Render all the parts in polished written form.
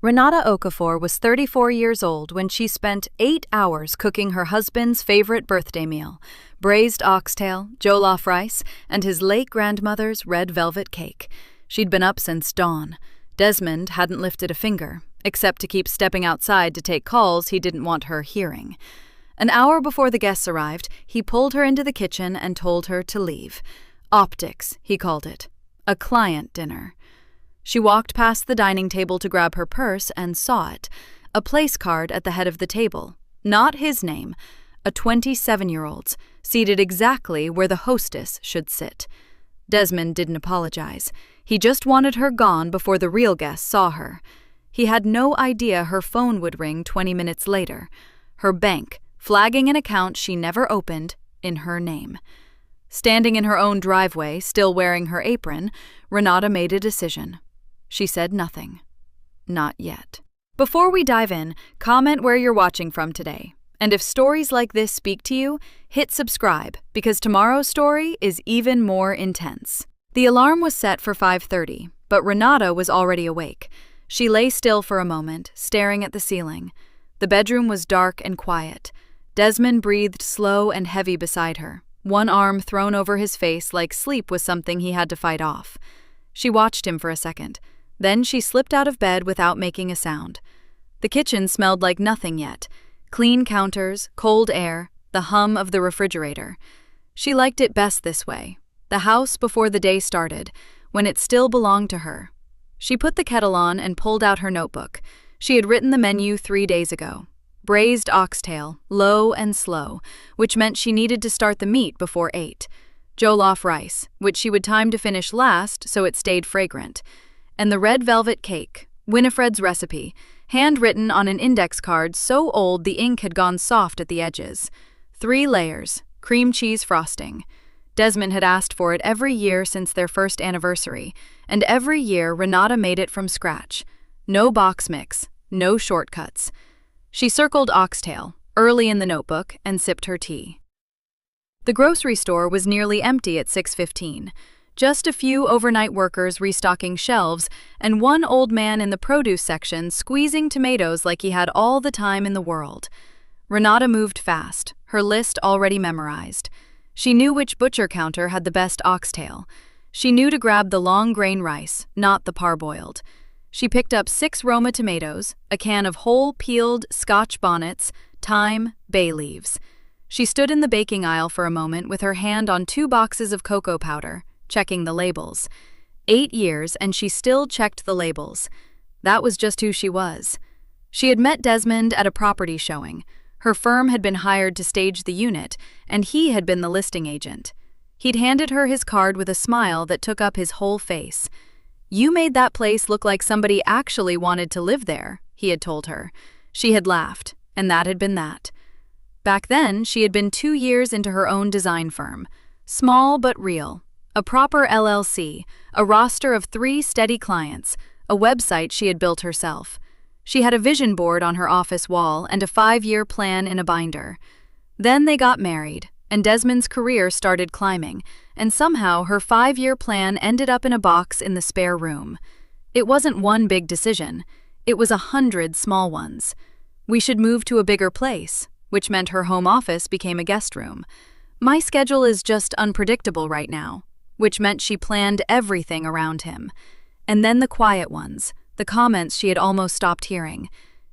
Renata Okafor was 34 years old when she spent 8 hours cooking her husband's favorite birthday meal, braised oxtail, jollof rice, and his late grandmother's red velvet cake. She'd been up since dawn. Desmond hadn't lifted a finger, except to keep stepping outside to take calls he didn't want her hearing. An hour before the guests arrived, he pulled her into the kitchen and told her to leave. Optics, he called it. A client dinner. She walked past the dining table to grab her purse and saw it. A place card at the head of the table. Not his name. A 27-year-old's, seated exactly where the hostess should sit. Desmond didn't apologize. He just wanted her gone before the real guests saw her. He had no idea her phone would ring 20 minutes later. Her bank, flagging an account she never opened, in her name. Standing in her own driveway, still wearing her apron, Renata made a decision. She said nothing. Not yet. Before we dive in, comment where you're watching from today. And if stories like this speak to you, hit subscribe, because tomorrow's story is even more intense. The alarm was set for 5:30, but Renata was already awake. She lay still for a moment, staring at the ceiling. The bedroom was dark and quiet. Desmond breathed slow and heavy beside her, one arm thrown over his face like sleep was something he had to fight off. She watched him for a second. Then she slipped out of bed without making a sound. The kitchen smelled like nothing yet. Clean counters, cold air, the hum of the refrigerator. She liked it best this way. The house before the day started, when it still belonged to her. She put the kettle on and pulled out her notebook. She had written the menu 3 days ago. Braised oxtail, low and slow, which meant she needed to start the meat before 8. Jollof rice, which she would time to finish last so it stayed fragrant. And the red velvet cake, Winifred's recipe, handwritten on an index card so old the ink had gone soft at the edges. 3 layers, cream cheese frosting. Desmond had asked for it every year since their first anniversary, and every year Renata made it from scratch. No box mix, no shortcuts. She circled oxtail, early in the notebook, and sipped her tea. The grocery store was nearly empty at 6:15. Just a few overnight workers restocking shelves, and one old man in the produce section squeezing tomatoes like he had all the time in the world. Renata moved fast, her list already memorized. She knew which butcher counter had the best oxtail. She knew to grab the long-grain rice, not the parboiled. She picked up 6 Roma tomatoes, a can of whole peeled Scotch bonnets, thyme, bay leaves. She stood in the baking aisle for a moment with her hand on 2 boxes of cocoa powder, checking the labels. 8 years, and she still checked the labels. That was just who she was. She had met Desmond at a property showing. Her firm had been hired to stage the unit, and he had been the listing agent. He'd handed her his card with a smile that took up his whole face. "You made that place look like somebody actually wanted to live there," he had told her. She had laughed, and that had been that. Back then, she had been 2 years into her own design firm. Small but real. A proper LLC, a roster of 3 steady clients, a website she had built herself. She had a vision board on her office wall and a 5-year plan in a binder. Then they got married, and Desmond's career started climbing, and somehow her 5-year plan ended up in a box in the spare room. It wasn't one big decision. It was 100 small ones. We should move to a bigger place, which meant her home office became a guest room. My schedule is just unpredictable right now, which meant she planned everything around him. And then the quiet ones, the comments she had almost stopped hearing.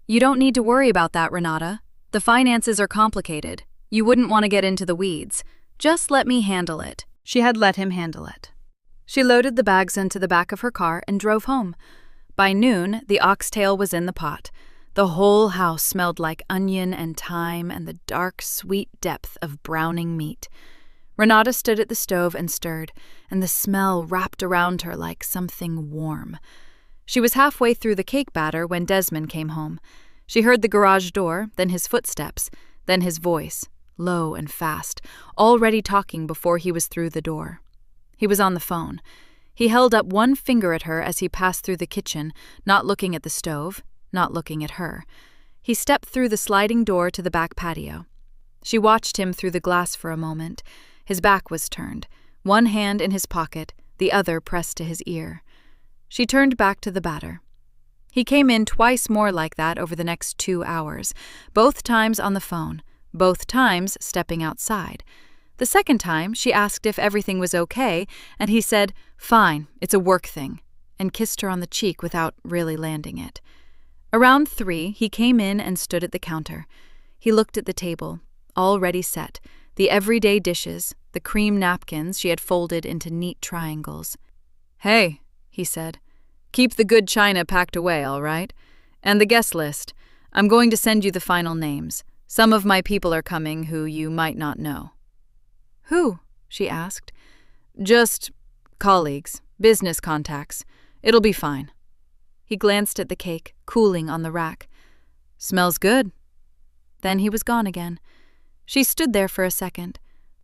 "You don't need to worry about that, Renata. The finances are complicated. You wouldn't want to get into the weeds. Just let me handle it." She had let him handle it. She loaded the bags into the back of her car and drove home. By noon, the oxtail was in the pot. The whole house smelled like onion and thyme and the dark, sweet depth of browning meat. Renata stood at the stove and stirred, and the smell wrapped around her like something warm. She was halfway through the cake batter when Desmond came home. She heard the garage door, then his footsteps, then his voice, low and fast, already talking before he was through the door. He was on the phone. He held up one finger at her as he passed through the kitchen, not looking at the stove, not looking at her. He stepped through the sliding door to the back patio. She watched him through the glass for a moment. His back was turned, one hand in his pocket, the other pressed to his ear. She turned back to the batter. He came in twice more like that over the next 2 hours, both times on the phone, both times stepping outside. The second time, she asked if everything was okay, and he said, "Fine, it's a work thing," and kissed her on the cheek without really landing it. Around 3, he came in and stood at the counter. He looked at the table, all ready set, the everyday dishes, the cream napkins she had folded into neat triangles. "Hey," he said, "keep the good china packed away, all right? And the guest list. I'm going to send you the final names. Some of my people are coming who you might not know." "Who?" she asked. "Just colleagues, business contacts. It'll be fine." He glanced at the cake, cooling on the rack. "Smells good." Then he was gone again. She stood there for a second.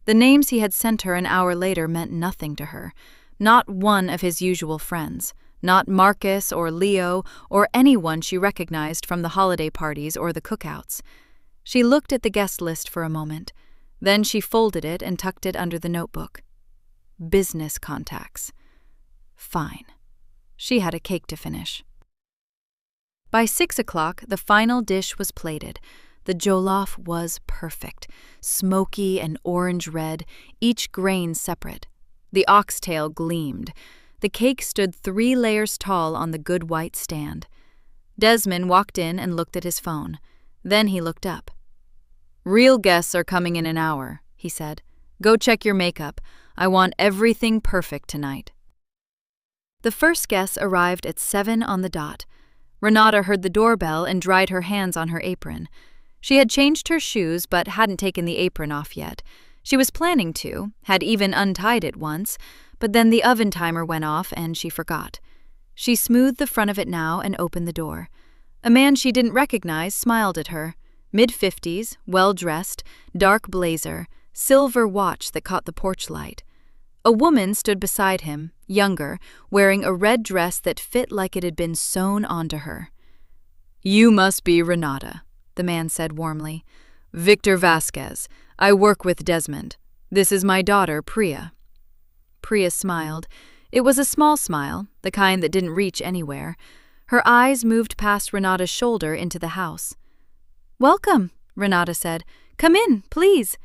The names he had sent her an hour later meant nothing to her. Not one of his usual friends. Not Marcus or Leo or anyone she recognized from the holiday parties or the cookouts. She looked at the guest list for a moment. Then she folded it and tucked it under the notebook. Business contacts. Fine. She had a cake to finish. By 6 o'clock, the final dish was plated. The jollof was perfect, smoky and orange-red, each grain separate. The oxtail gleamed. The cake stood 3 layers tall on the good white stand. Desmond walked in and looked at his phone. Then he looked up. "Real guests are coming in an hour," he said. "Go check your makeup. I want everything perfect tonight." The first guests arrived at 7 on the dot. Renata heard the doorbell and dried her hands on her apron. She had changed her shoes but hadn't taken the apron off yet. She was planning to, had even untied it once, but then the oven timer went off and she forgot. She smoothed the front of it now and opened the door. A man she didn't recognize smiled at her. Mid-50s, well-dressed, dark blazer, silver watch that caught the porch light. A woman stood beside him, younger, wearing a red dress that fit like it had been sewn onto her. "You must be Renata," the man said warmly. "Victor Vasquez. I work with Desmond. This is my daughter, Priya." Priya smiled. It was a small smile, the kind that didn't reach anywhere. Her eyes moved past Renata's shoulder into the house. "Welcome," Renata said. "Come in, please."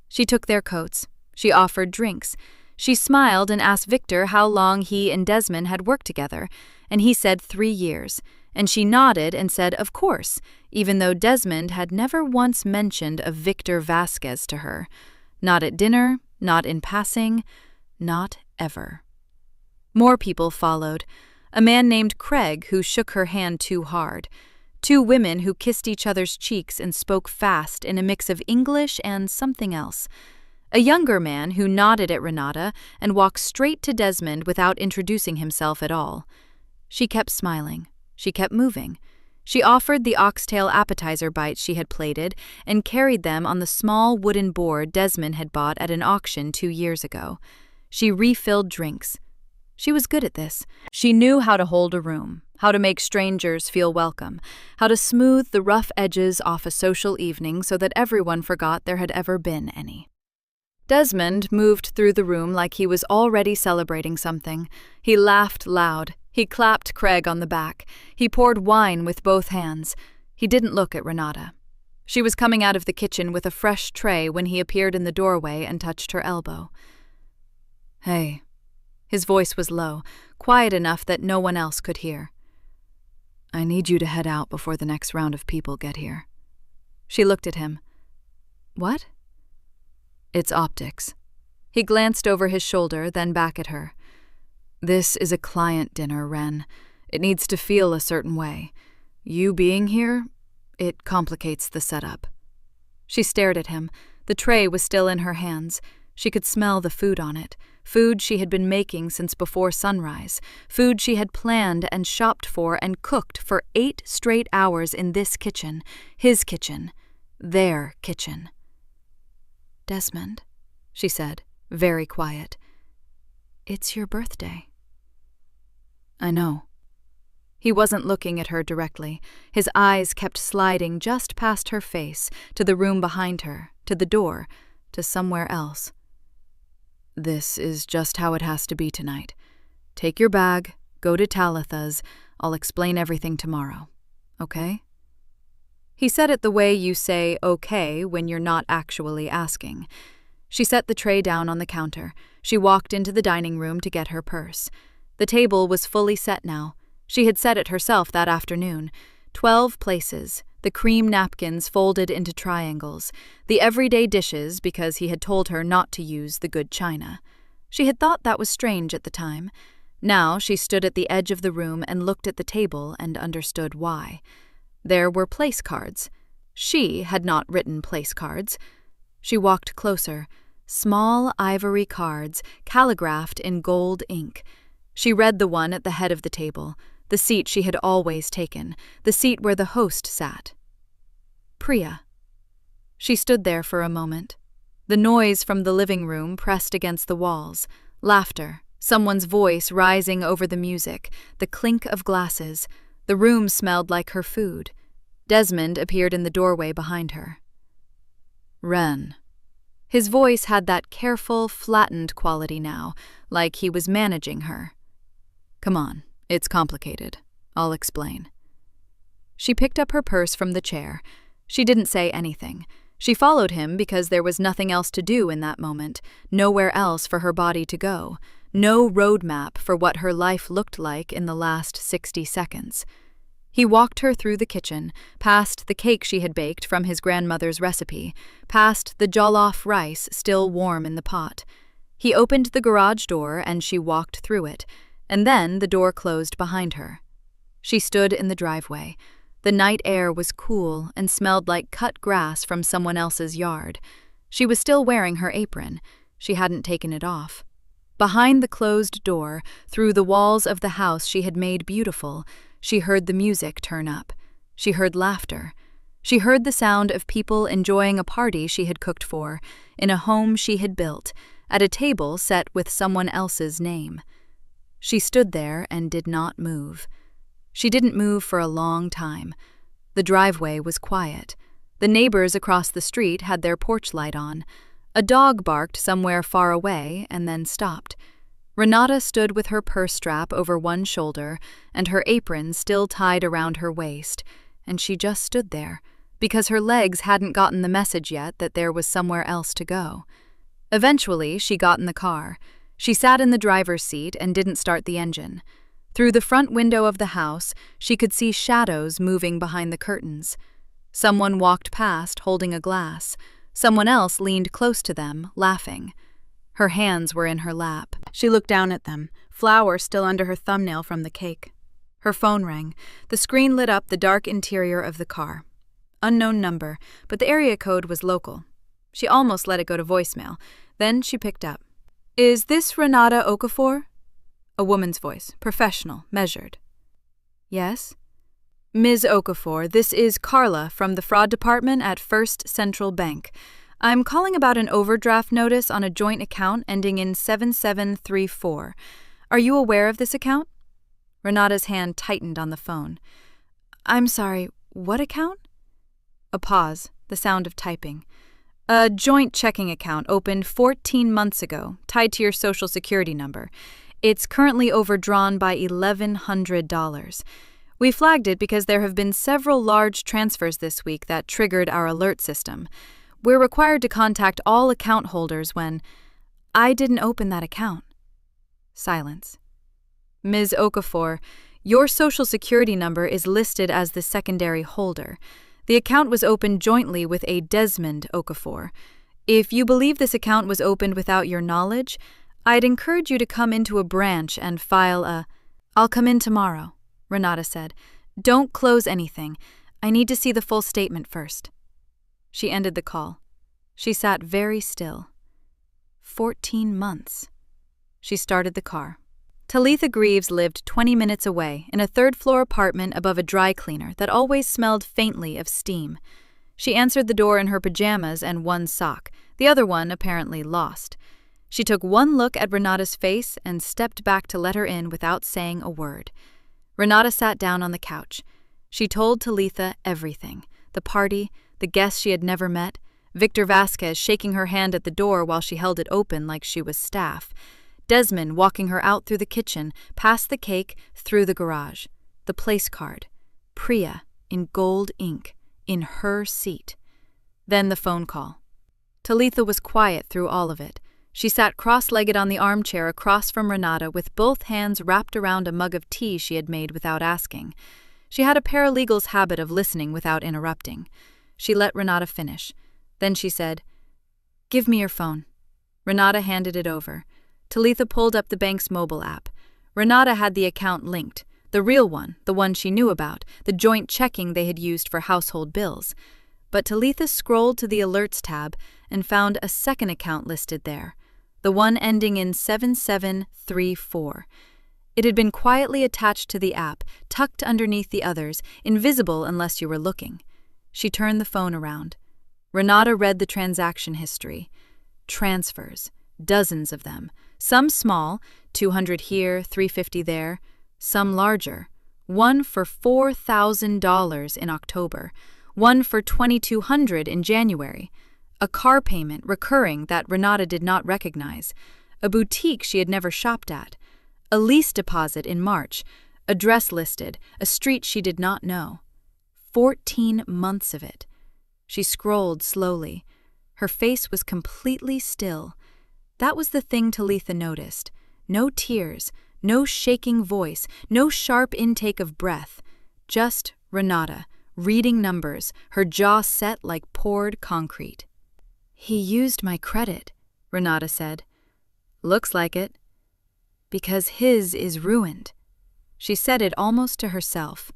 She took their coats. She offered drinks. She smiled and asked Victor how long he and Desmond had worked together, and he said 3 years, and she nodded and said of course, even though Desmond had never once mentioned a Victor Vasquez to her. Not at dinner, not in passing, not ever. More people followed. A man named Craig who shook her hand too hard. 2 women who kissed each other's cheeks and spoke fast in a mix of English and something else. A younger man who nodded at Renata and walked straight to Desmond without introducing himself at all. She kept smiling. She kept moving. She offered the oxtail appetizer bites she had plated and carried them on the small wooden board Desmond had bought at an auction 2 years ago. She refilled drinks. She was good at this. She knew how to hold a room, how to make strangers feel welcome, how to smooth the rough edges off a social evening so that everyone forgot there had ever been any. Desmond moved through the room like he was already celebrating something. He laughed loud. He clapped Craig on the back. He poured wine with both hands. He didn't look at Renata. She was coming out of the kitchen with a fresh tray when he appeared in the doorway and touched her elbow. "Hey." His voice was low, quiet enough that no one else could hear. "I need you to head out before the next round of people get here." She looked at him. "What?" "It's optics." He glanced over his shoulder, then back at her. "This is a client dinner, Ren. It needs to feel a certain way. You being here, it complicates the setup." She stared at him. The tray was still in her hands. She could smell the food on it. Food she had been making since before sunrise. Food she had planned and shopped for and cooked for 8 straight hours in this kitchen. His kitchen. Their kitchen. "Desmond," she said, very quiet. "It's your birthday." "I know." He wasn't looking at her directly. His eyes kept sliding just past her face, to the room behind her, to the door, to somewhere else. "This is just how it has to be tonight. Take your bag, go to Talitha's. I'll explain everything tomorrow. Okay? He said it the way you say okay when you're not actually asking. She set the tray down on the counter. She walked into the dining room to get her purse. The table was fully set now. She had set it herself that afternoon. 12 places, the cream napkins folded into triangles, the everyday dishes because he had told her not to use the good china. She had thought that was strange at the time. Now she stood at the edge of the room and looked at the table and understood why. There were place cards. She had not written place cards. She walked closer. Small ivory cards, calligraphed in gold ink. She read the one at the head of the table, the seat she had always taken, the seat where the host sat. Priya. She stood there for a moment. The noise from the living room pressed against the walls. Laughter, someone's voice rising over the music, the clink of glasses. The room smelled like her food. Desmond appeared in the doorway behind her. Ren. His voice had that careful, flattened quality now, like he was managing her. Come on, it's complicated. I'll explain. She picked up her purse from the chair. She didn't say anything. She followed him because there was nothing else to do in that moment, nowhere else for her body to go, no roadmap for what her life looked like in the last 60 seconds. He walked her through the kitchen, past the cake she had baked from his grandmother's recipe, past the jollof rice still warm in the pot. He opened the garage door and she walked through it, and then the door closed behind her. She stood in the driveway. The night air was cool and smelled like cut grass from someone else's yard. She was still wearing her apron. She hadn't taken it off. Behind the closed door, through the walls of the house she had made beautiful, she heard the music turn up. She heard laughter. She heard the sound of people enjoying a party she had cooked for, in a home she had built, at a table set with someone else's name. She stood there and did not move. She didn't move for a long time. The driveway was quiet. The neighbors across the street had their porch light on. A dog barked somewhere far away and then stopped. Renata stood with her purse strap over one shoulder and her apron still tied around her waist, and she just stood there, because her legs hadn't gotten the message yet that there was somewhere else to go. Eventually, she got in the car. She sat in the driver's seat and didn't start the engine. Through the front window of the house, she could see shadows moving behind the curtains. Someone walked past holding a glass. Someone else leaned close to them, laughing. Her hands were in her lap. She looked down at them, flour still under her thumbnail from the cake. Her phone rang. The screen lit up the dark interior of the car. Unknown number, but the area code was local. She almost let it go to voicemail. Then she picked up. Is this Renata Okafor? A woman's voice, professional, measured. Yes? Ms. Okafor, this is Carla from the fraud department at First Central Bank. I'm calling about an overdraft notice on a joint account ending in 7734. Are you aware of this account? Renata's hand tightened on the phone. I'm sorry, what account? A pause, the sound of typing. A joint checking account opened 14 months ago, tied to your Social Security number. It's currently overdrawn by $1,100. We flagged it because there have been several large transfers this week that triggered our alert system. We're required to contact all account holders when... I didn't open that account. Silence. Ms. Okafor, your Social Security number is listed as the secondary holder. The account was opened jointly with a Desmond Okafor. If you believe this account was opened without your knowledge, I'd encourage you to come into a branch and file a... I'll come in tomorrow, Renata said. Don't close anything. I need to see the full statement first. She ended the call. She sat very still. 14 months. She started the car. Talitha Greaves lived 20 minutes away in a third-floor apartment above a dry cleaner that always smelled faintly of steam. She answered the door in her pajamas and one sock, the other one apparently lost. She took one look at Renata's face and stepped back to let her in without saying a word. Renata sat down on the couch. She told Talitha everything, the party, the guests she had never met, Victor Vasquez shaking her hand at the door while she held it open like she was staff, Desmond walking her out through the kitchen, past the cake, through the garage. the place card, Priya, in gold ink, in her seat. Then the phone call. Talitha was quiet through all of it. She sat cross-legged on the armchair across from Renata with both hands wrapped around a mug of tea she had made without asking. She had a paralegal's habit of listening without interrupting. She let Renata finish. Then she said, "Give me your phone." Renata handed it over. Talitha pulled up the bank's mobile app. Renata had the account linked, the real one, the one she knew about, the joint checking they had used for household bills. But Talitha scrolled to the Alerts tab and found a second account listed there, the one ending in 7734. It had been quietly attached to the app, tucked underneath the others, invisible unless you were looking. She turned the phone around. Renata read the transaction history. Transfers, dozens of them, some small, 200 here, 350 there, some larger, one for $4,000 in October, one for $2,200 in January, a car payment recurring that Renata did not recognize, a boutique she had never shopped at, a lease deposit in March, a dress listed, a street she did not know. 14 months of it. She scrolled slowly. Her face was completely still. That was the thing Talitha noticed. No tears, no shaking voice, no sharp intake of breath. Just Renata, reading numbers, her jaw set like poured concrete. "He used my credit," Renata said. "Looks like it." "Because his is ruined." She said it almost to herself.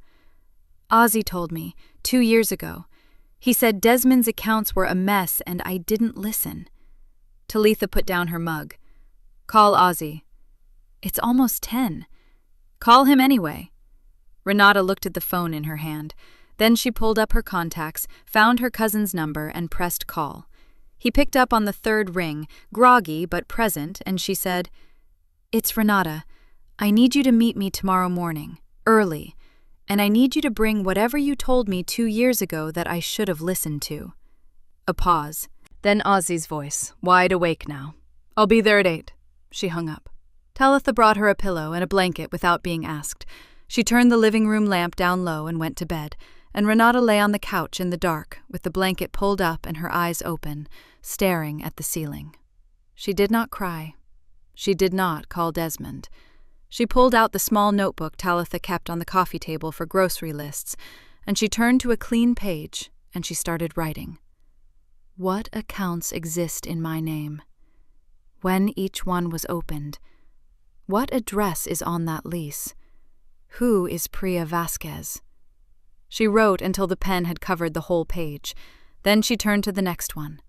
"Ozzy told me, 2 years ago. He said Desmond's accounts were a mess and I didn't listen." Talitha put down her mug. "Call Ozzy." "It's almost 10. "Call him anyway." Renata looked at the phone in her hand. Then she pulled up her contacts, found her cousin's number, and pressed call. He picked up on the third ring, groggy but present, and she said, "It's Renata. I need you to meet me tomorrow morning, early, and I need you to bring whatever you told me 2 years ago that I should have listened to." A pause. Then Ozzy's voice, wide awake now. "I'll be there at 8. She hung up. Talitha brought her a pillow and a blanket without being asked. She turned the living room lamp down low and went to bed, and Renata lay on the couch in the dark with the blanket pulled up and her eyes open, staring at the ceiling. She did not cry. She did not call Desmond. She pulled out the small notebook Talitha kept on the coffee table for grocery lists, and she turned to a clean page, and she started writing. What accounts exist in my name? When each one was opened? What address is on that lease? Who is Priya Vasquez? She wrote until the pen had covered the whole page. Then she turned to the next one.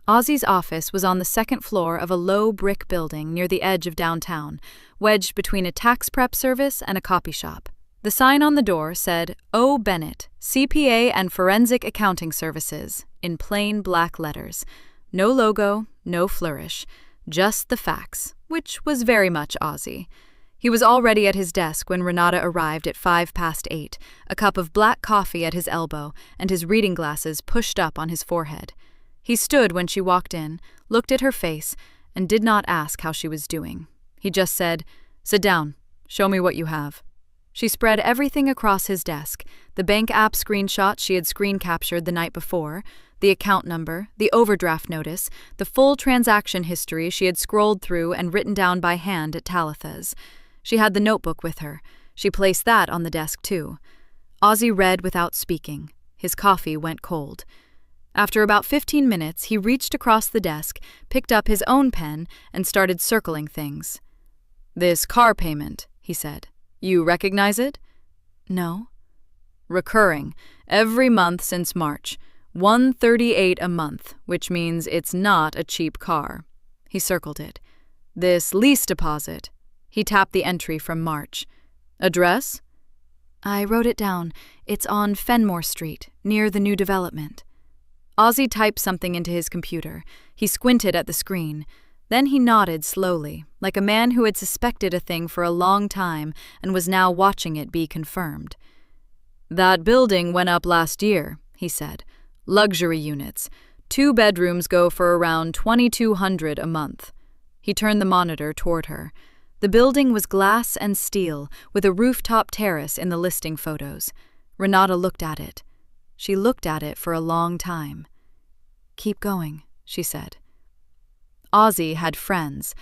Ozzy's office was on the second floor of a low brick building near the edge of downtown, wedged between a tax prep service and a copy shop. The sign on the door said, O. Bennett, CPA and Forensic Accounting Services, in plain black letters. No logo, no flourish, just the facts, which was very much Ozzy. He was already at his desk when Renata arrived at 8:05, a cup of black coffee at his elbow and his reading glasses pushed up on his forehead. He stood when she walked in, looked at her face, and did not ask how she was doing. He just said, Sit down. Show me what you have. She spread everything across his desk, the bank app screenshot she had screen captured the night before, the account number, the overdraft notice, the full transaction history she had scrolled through and written down by hand at Talitha's. She had the notebook with her. She placed that on the desk, too. Ozzy read without speaking. His coffee went cold. After about 15 minutes, he reached across the desk, picked up his own pen, and started circling things. This car payment, he said. You recognize it? No. Recurring, every month since March. $138 a month, which means it's not a cheap car. He circled it. This lease deposit. He tapped the entry from March. Address? I wrote it down. It's on Fenmore Street, near the new development. Ozzy typed something into his computer. He squinted at the screen. Then he nodded slowly, like a man who had suspected a thing for a long time and was now watching it be confirmed. That building went up last year, he said. Luxury units. 2 bedrooms go for around $2,200 a month. He turned the monitor toward her. The building was glass and steel, with a rooftop terrace in the listing photos. Renata looked at it. She looked at it for a long time. "Keep going," she said. Ozzy had friends.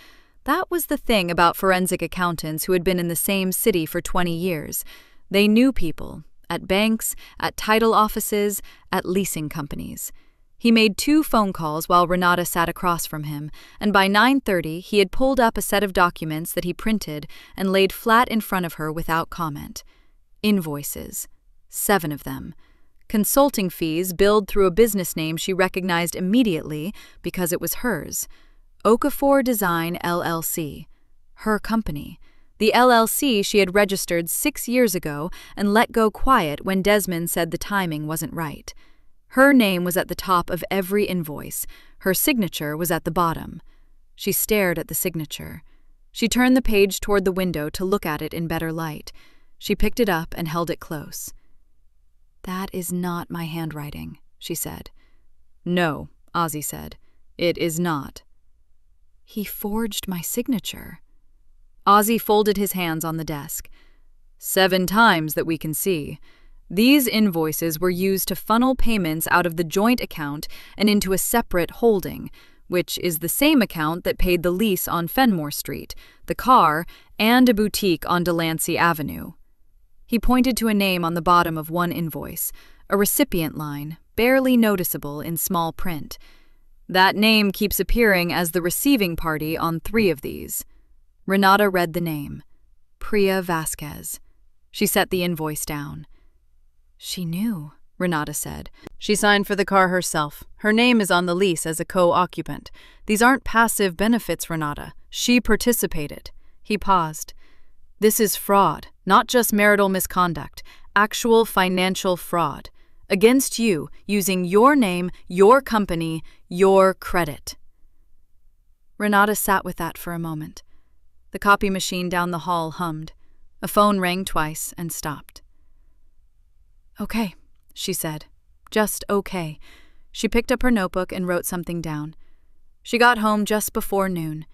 That was the thing about forensic accountants who had been in the same city for 20 years. They knew people, at banks, at title offices, at leasing companies. He made 2 phone calls while Renata sat across from him, and by 9:30 he had pulled up a set of documents that he printed and laid flat in front of her without comment. Invoices. 7 of them. Consulting fees billed through a business name she recognized immediately because it was hers. Okafor Design LLC. Her company. The LLC she had registered 6 years ago and let go quiet when Desmond said the timing wasn't right. Her name was at the top of every invoice. Her signature was at the bottom. She stared at the signature. She turned the page toward the window to look at it in better light. She picked it up and held it close. "That is not my handwriting," she said. "No," Ozzy said. "It is not." "He forged my signature." Ozzy folded his hands on the desk. 7 times that we can see. These invoices were used to funnel payments out of the joint account and into a separate holding, which is the same account that paid the lease on Fenmore Street, the car, and a boutique on Delancey Avenue. He pointed to a name on the bottom of one invoice, a recipient line, barely noticeable in small print. That name keeps appearing as the receiving party on 3 of these. Renata read the name. Priya Vasquez. She set the invoice down. "She knew," Renata said. "She signed for the car herself. Her name is on the lease as a co-occupant. These aren't passive benefits, Renata. She participated." He paused. "This is fraud, not just marital misconduct, actual financial fraud. Against you, using your name, your company, your credit." Renata sat with that for a moment. The copy machine down the hall hummed. A phone rang twice and stopped. "Okay," she said. "Just okay." She picked up her notebook and wrote something down. She got home just before noon.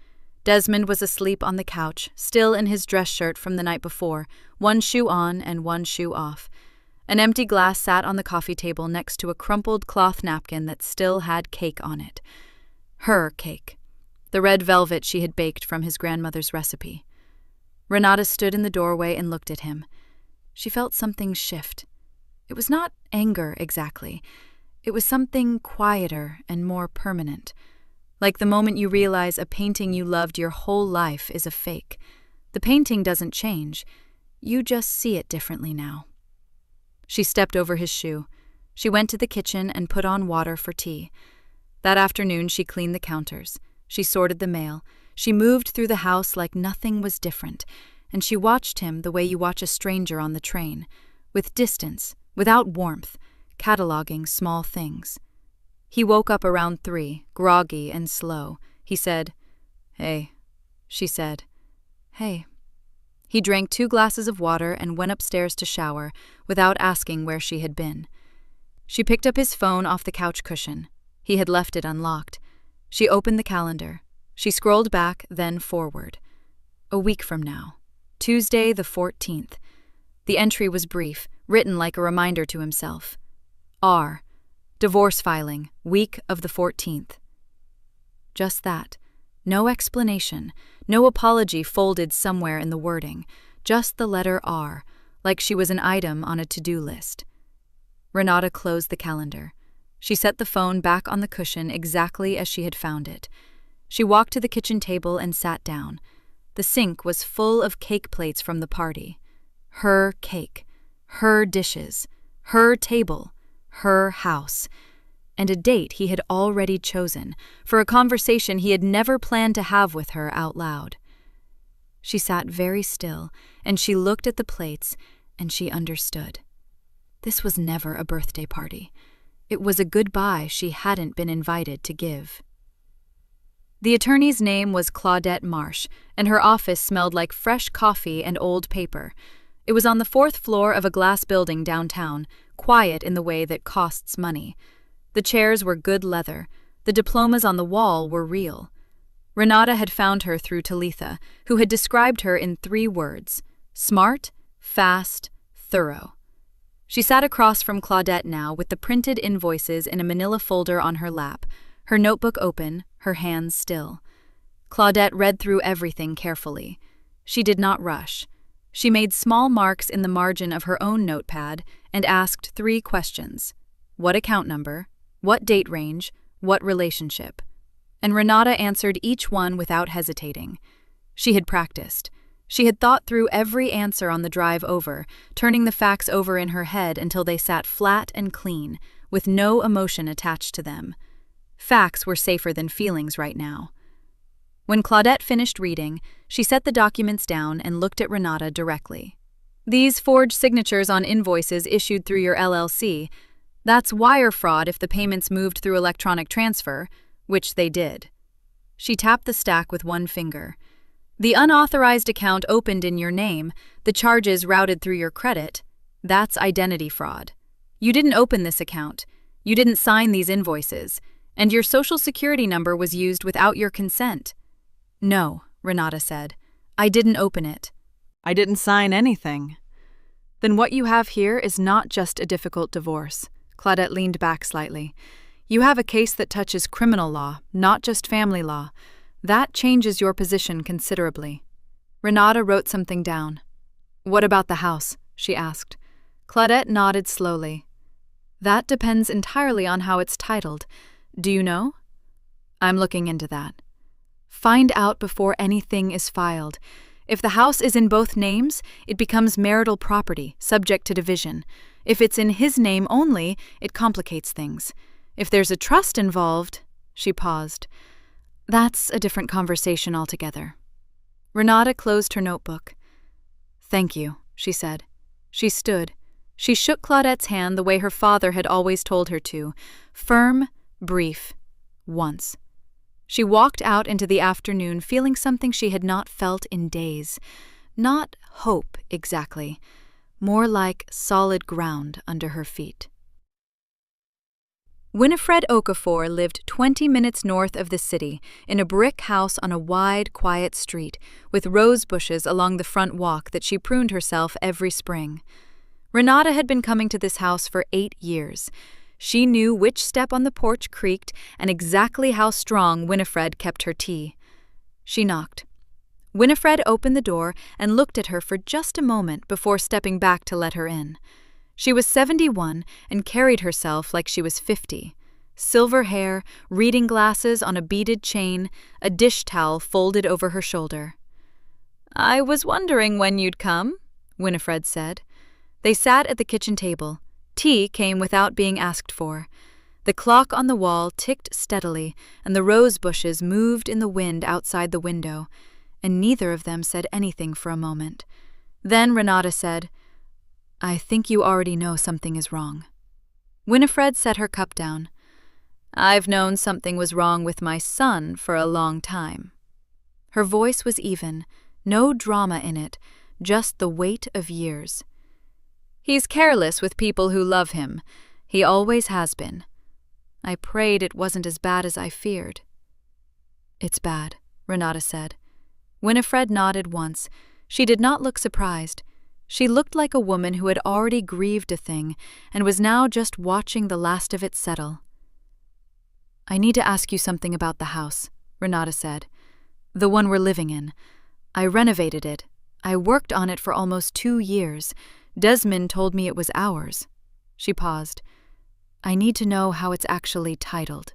Desmond was asleep on the couch, still in his dress shirt from the night before, one shoe on and one shoe off. An empty glass sat on the coffee table next to a crumpled cloth napkin that still had cake on it. Her cake. The red velvet she had baked from his grandmother's recipe. Renata stood in the doorway and looked at him. She felt something shift. It was not anger exactly. It was something quieter and more permanent. Like the moment you realize a painting you loved your whole life is a fake. The painting doesn't change. You just see it differently now. She stepped over his shoe. She went to the kitchen and put on water for tea. That afternoon she cleaned the counters. She sorted the mail. She moved through the house like nothing was different, and she watched him the way you watch a stranger on the train, with distance, without warmth, cataloging small things. He woke up around 3, groggy and slow. He said, "Hey." She said, "Hey." He drank 2 glasses of water and went upstairs to shower, without asking where she had been. She picked up his phone off the couch cushion. He had left it unlocked. She opened the calendar. She scrolled back, then forward. A week from now. Tuesday the 14th. The entry was brief, written like a reminder to himself. R. Divorce filing, week of the 14th. Just that. No explanation, no apology folded somewhere in the wording, just the letter R, like she was an item on a to-do list. Renata closed the calendar. She set the phone back on the cushion exactly as she had found it. She walked to the kitchen table and sat down. The sink was full of cake plates from the party. Her cake, her dishes, her table, her house, and a date he had already chosen for a conversation he had never planned to have with her out loud. She sat very still, and she looked at the plates, and she understood. This was never a birthday party. It was a goodbye she hadn't been invited to give. The attorney's name was Claudette Marsh, and her office smelled like fresh coffee and old paper. It was on the 4th floor of a glass building downtown, quiet in the way that costs money. The chairs were good leather. The diplomas on the wall were real. Renata had found her through Talitha, who had described her in 3 words: smart, fast, thorough. She sat across from Claudette now with the printed invoices in a manila folder on her lap, her notebook open, her hands still. Claudette read through everything carefully. She did not rush. She made small marks in the margin of her own notepad and asked 3 questions. What account number? What date range? What relationship? And Renata answered each one without hesitating. She had practiced. She had thought through every answer on the drive over, turning the facts over in her head until they sat flat and clean, with no emotion attached to them. Facts were safer than feelings right now. When Claudette finished reading, she set the documents down and looked at Renata directly. These forged signatures on invoices issued through your LLC, that's wire fraud if the payments moved through electronic transfer, which they did. She tapped the stack with one finger. The unauthorized account opened in your name, the charges routed through your credit, that's identity fraud. You didn't open this account. You didn't sign these invoices, and your social security number was used without your consent. No, Renata said. I didn't open it. I didn't sign anything. Then what you have here is not just a difficult divorce. Claudette leaned back slightly. You have a case that touches criminal law, not just family law. That changes your position considerably. Renata wrote something down. What about the house? She asked. Claudette nodded slowly. That depends entirely on how it's titled. Do you know? I'm looking into that. Find out before anything is filed. If the house is in both names, it becomes marital property, subject to division. If it's in his name only, it complicates things. If there's a trust involved, she paused. That's a different conversation altogether. Renata closed her notebook. Thank you, she said. She stood. She shook Claudette's hand the way her father had always told her to, firm, brief, once. She walked out into the afternoon feeling something she had not felt in days. Not hope, exactly. More like solid ground under her feet. Winifred Okafor lived 20 minutes north of the city, in a brick house on a wide, quiet street, with rose bushes along the front walk that she pruned herself every spring. Renata had been coming to this house for 8 years. She knew which step on the porch creaked and exactly how strong Winifred kept her tea. She knocked. Winifred opened the door and looked at her for just a moment before stepping back to let her in. She was 71 and carried herself like she was 50. Silver hair, reading glasses on a beaded chain, a dish towel folded over her shoulder. I was wondering when you'd come, Winifred said. They sat at the kitchen table. Tea came without being asked for. The clock on the wall ticked steadily, and the rose bushes moved in the wind outside the window, and neither of them said anything for a moment. Then Renata said, I think you already know something is wrong. Winifred set her cup down. I've known something was wrong with my son for a long time. Her voice was even, no drama in it, just the weight of years. He's careless with people who love him. He always has been. I prayed it wasn't as bad as I feared. It's bad, Renata said. Winifred nodded once. She did not look surprised. She looked like a woman who had already grieved a thing and was now just watching the last of it settle. I need to ask you something about the house, Renata said. The one we're living in. I renovated it. I worked on it for almost 2 years. Desmond told me it was ours. She paused. I need to know how it's actually titled.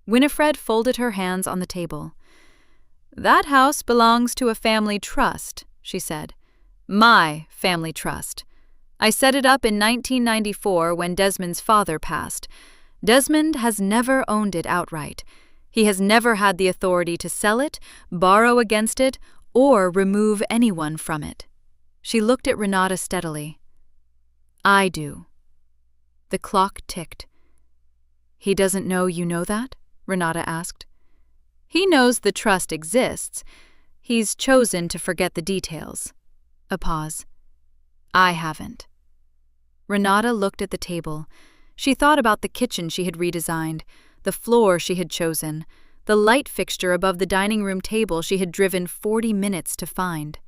Winifred folded her hands on the table. That house belongs to a family trust, she said. My family trust. I set it up in 1994 when Desmond's father passed. Desmond has never owned it outright. He has never had the authority to sell it, borrow against it, or remove anyone from it. She looked at Renata steadily. I do. The clock ticked. He doesn't know you know that? Renata asked. He knows the trust exists. He's chosen to forget the details. A pause. I haven't. Renata looked at the table. She thought about the kitchen she had redesigned, the floor she had chosen, the light fixture above the dining room table she had driven 40 minutes to find.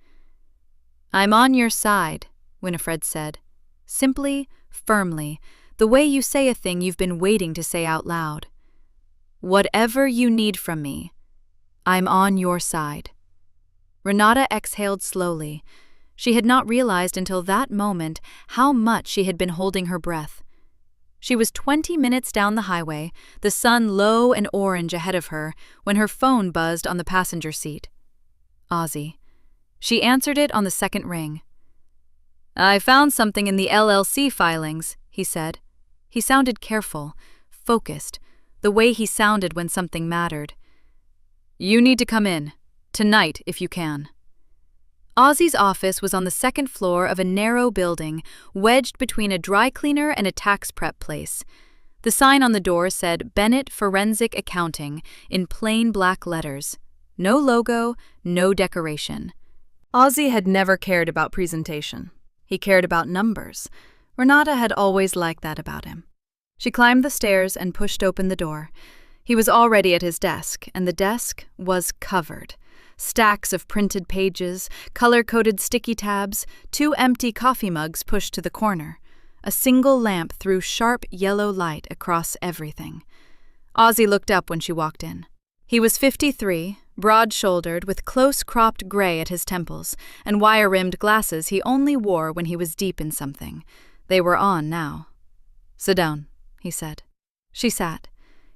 "I'm on your side," Winifred said. Simply, firmly, the way you say a thing you've been waiting to say out loud. "Whatever you need from me, I'm on your side." Renata exhaled slowly. She had not realized until that moment how much she had been holding her breath. She was 20 minutes down the highway, the sun low and orange ahead of her, when her phone buzzed on the passenger seat. Ozzy. She answered it on the second ring. "I found something in the LLC filings," he said. He sounded careful, focused, the way he sounded when something mattered. "You need to come in. Tonight, if you can." Ozzy's office was on the second floor of a narrow building, wedged between a dry cleaner and a tax prep place. The sign on the door said Bennett Forensic Accounting in plain black letters. No logo, no decoration. Ozzy had never cared about presentation. He cared about numbers. Renata had always liked that about him. She climbed the stairs and pushed open the door. He was already at his desk, and the desk was covered. Stacks of printed pages, color-coded sticky tabs, 2 empty coffee mugs pushed to the corner. A single lamp threw sharp yellow light across everything. Ozzy looked up when she walked in. He was 53, broad-shouldered, with close-cropped gray at his temples, and wire-rimmed glasses he only wore when he was deep in something. They were on now. "Sit down," he said. She sat.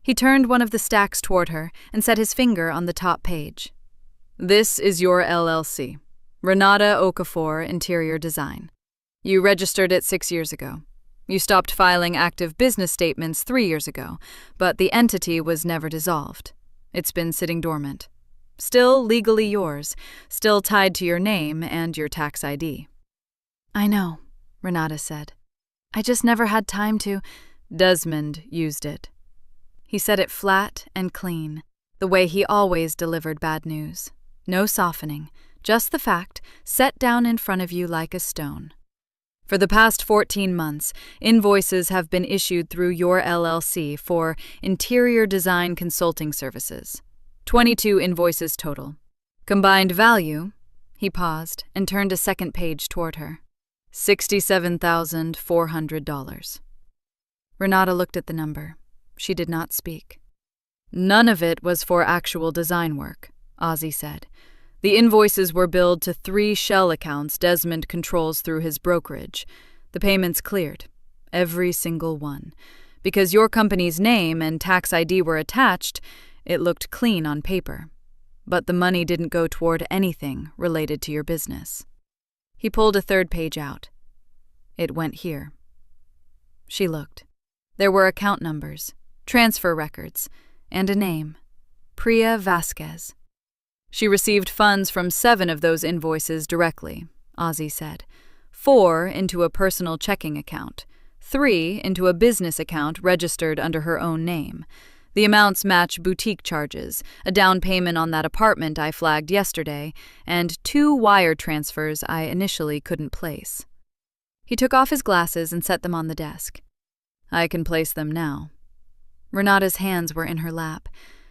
He turned one of the stacks toward her and set his finger on the top page. "This is your LLC, Renata Okafor Interior Design. You registered it 6 years ago. You stopped filing active business statements 3 years ago, but the entity was never dissolved. It's been sitting dormant. Still legally yours, still tied to your name and your tax ID." "I know," Renata said. "I just never had time to—" "Desmond used it." He said it flat and clean, the way he always delivered bad news. No softening, just the fact, set down in front of you like a stone. "For the past 14 months, invoices have been issued through your LLC for interior design consulting services. 22 invoices total. Combined value," he paused and turned a second page toward her, $67,400. Renata looked at the number. She did not speak. "None of it was for actual design work," Ozzy said. "The invoices were billed to 3 shell accounts Desmond controls through his brokerage. The payments cleared. Every single one. Because your company's name and tax ID were attached, it looked clean on paper. But the money didn't go toward anything related to your business." He pulled a third page out. "It went here." She looked. There were account numbers, transfer records, and a name. Priya Vasquez. "She received funds from 7 of those invoices directly," Ozzy said. 4 into a personal checking account, 3 into a business account registered under her own name. The amounts match boutique charges, a down payment on that apartment I flagged yesterday, and 2 wire transfers I initially couldn't place. He took off his glasses and set them on the desk. "I can place them now." Renata's hands were in her lap.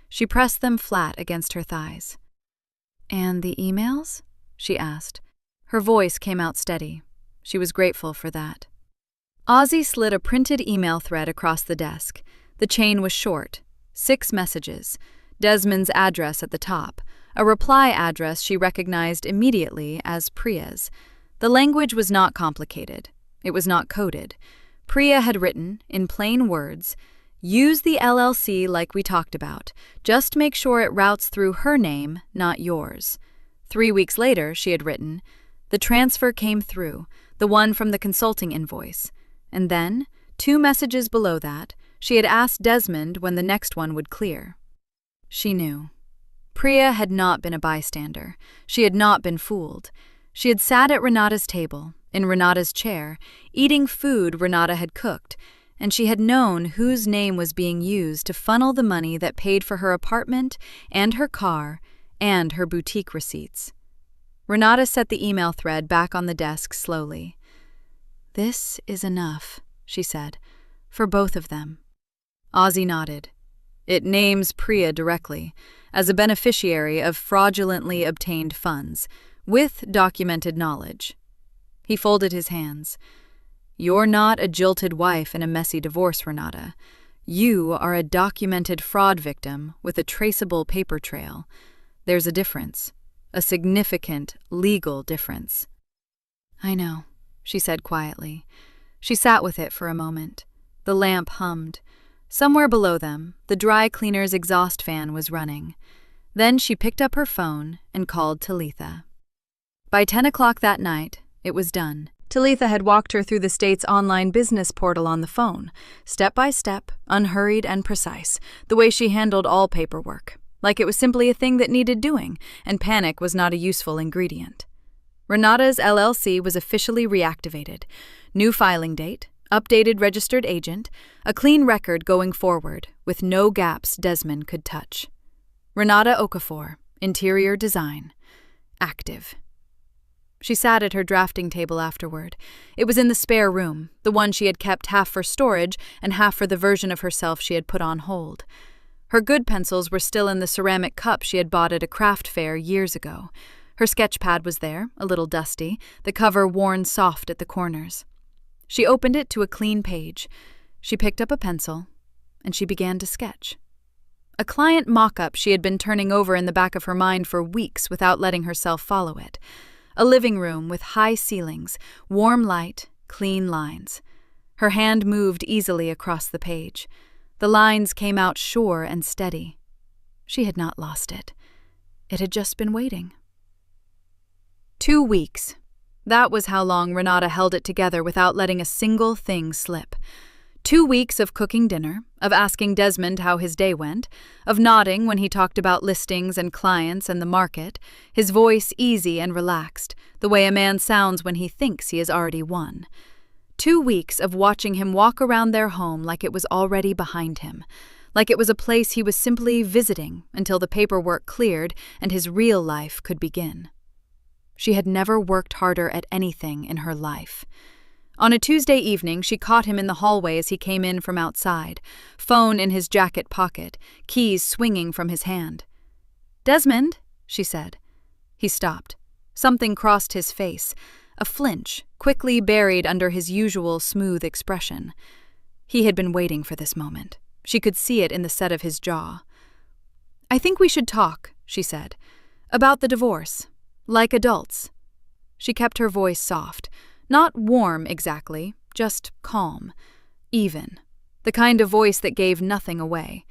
She pressed them flat against her thighs. "And the emails?" she asked. Her voice came out steady. She was grateful for that. Ozzy slid a printed email thread across the desk. The chain was short. 6 messages. Desmond's address at the top. A reply address she recognized immediately as Priya's. The language was not complicated. It was not coded. Priya had written, in plain words, "Use the LLC like we talked about. Just make sure it routes through her name, not yours." 3 weeks later, she had written, "The transfer came through, the one from the consulting invoice." And then, 2 messages below that, she had asked Desmond when the next one would clear. She knew. Priya had not been a bystander. She had not been fooled. She had sat at Renata's table, in Renata's chair, eating food Renata had cooked, and she had known whose name was being used to funnel the money that paid for her apartment and her car and her boutique receipts. Renata set the email thread back on the desk slowly. "This is enough," she said, "for both of them." Ozzy nodded. It names Priya directly as a beneficiary of fraudulently obtained funds, with documented knowledge. He folded his hands. You're not a jilted wife in a messy divorce, Renata. You are a documented fraud victim with a traceable paper trail. There's a difference, a significant legal difference. I know, she said quietly. She sat with it for a moment. The lamp hummed. Somewhere below them, the dry cleaner's exhaust fan was running. Then she picked up her phone and called Talitha. By 10 o'clock that night, it was done. Talitha had walked her through the state's online business portal on the phone, step by step, unhurried and precise, the way she handled all paperwork, like it was simply a thing that needed doing, and panic was not a useful ingredient. Renata's LLC was officially reactivated. New filing date, updated registered agent, a clean record going forward, with no gaps Desmond could touch. Renata Okafor, interior design, active. She sat at her drafting table afterward. It was in the spare room, the one she had kept half for storage and half for the version of herself she had put on hold. Her good pencils were still in the ceramic cup she had bought at a craft fair years ago. Her sketch pad was there, a little dusty, the cover worn soft at the corners. She opened it to a clean page. She picked up a pencil, and she began to sketch. A client mock-up she had been turning over in the back of her mind for weeks without letting herself follow it. A living room with high ceilings, warm light, clean lines. Her hand moved easily across the page. The lines came out sure and steady. She had not lost it. It had just been waiting. 2 weeks. That was how long Renata held it together without letting a single thing slip. 2 weeks of cooking dinner, of asking Desmond how his day went, of nodding when he talked about listings and clients and the market, his voice easy and relaxed, the way a man sounds when he thinks he has already won. 2 weeks of watching him walk around their home like it was already behind him, like it was a place he was simply visiting until the paperwork cleared and his real life could begin. She had never worked harder at anything in her life. On a Tuesday evening, she caught him in the hallway as he came in from outside, phone in his jacket pocket, keys swinging from his hand. "Desmond," she said. He stopped. Something crossed his face, a flinch, quickly buried under his usual smooth expression. He had been waiting for this moment. She could see it in the set of his jaw. "I think we should talk," she said, "about the divorce, like adults." She kept her voice soft. Not warm exactly, just calm, even, the kind of voice that gave nothing away.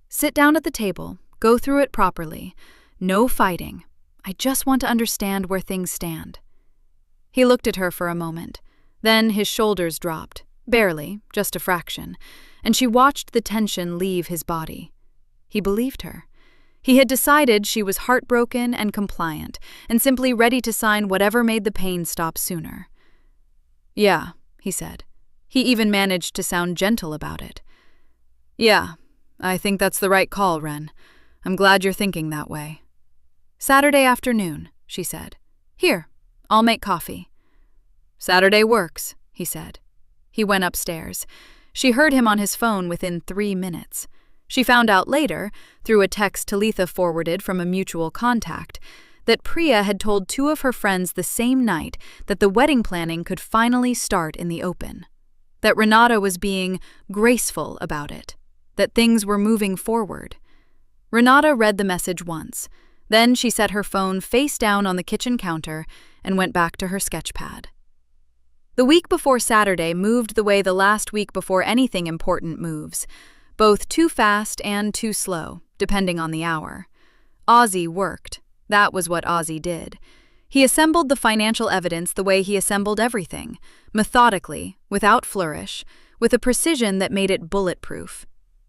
"Sit down at the table, go through it properly. No fighting. I just want to understand where things stand." He looked at her for a moment. Then his shoulders dropped, barely, just a fraction, and she watched the tension leave his body. He believed her. He had decided she was heartbroken and compliant, and simply ready to sign whatever made the pain stop sooner. "Yeah," he said. He even managed to sound gentle about it. "Yeah, I think that's the right call, Ren. I'm glad you're thinking that way." "Saturday afternoon," she said. "Here, I'll make coffee." "Saturday works," he said. He went upstairs. She heard him on his phone within 3 minutes. She found out later, through a text Talitha forwarded from a mutual contact, that Priya had told 2 of her friends the same night that the wedding planning could finally start in the open, that Renata was being graceful about it, that things were moving forward. Renata read the message once. Then she set her phone face down on the kitchen counter and went back to her sketch pad. The week before Saturday moved the way the last week before anything important moves, both too fast and too slow, depending on the hour. Ozzy worked. That was what Ozzy did. He assembled the financial evidence the way he assembled everything, methodically, without flourish, with a precision that made it bulletproof.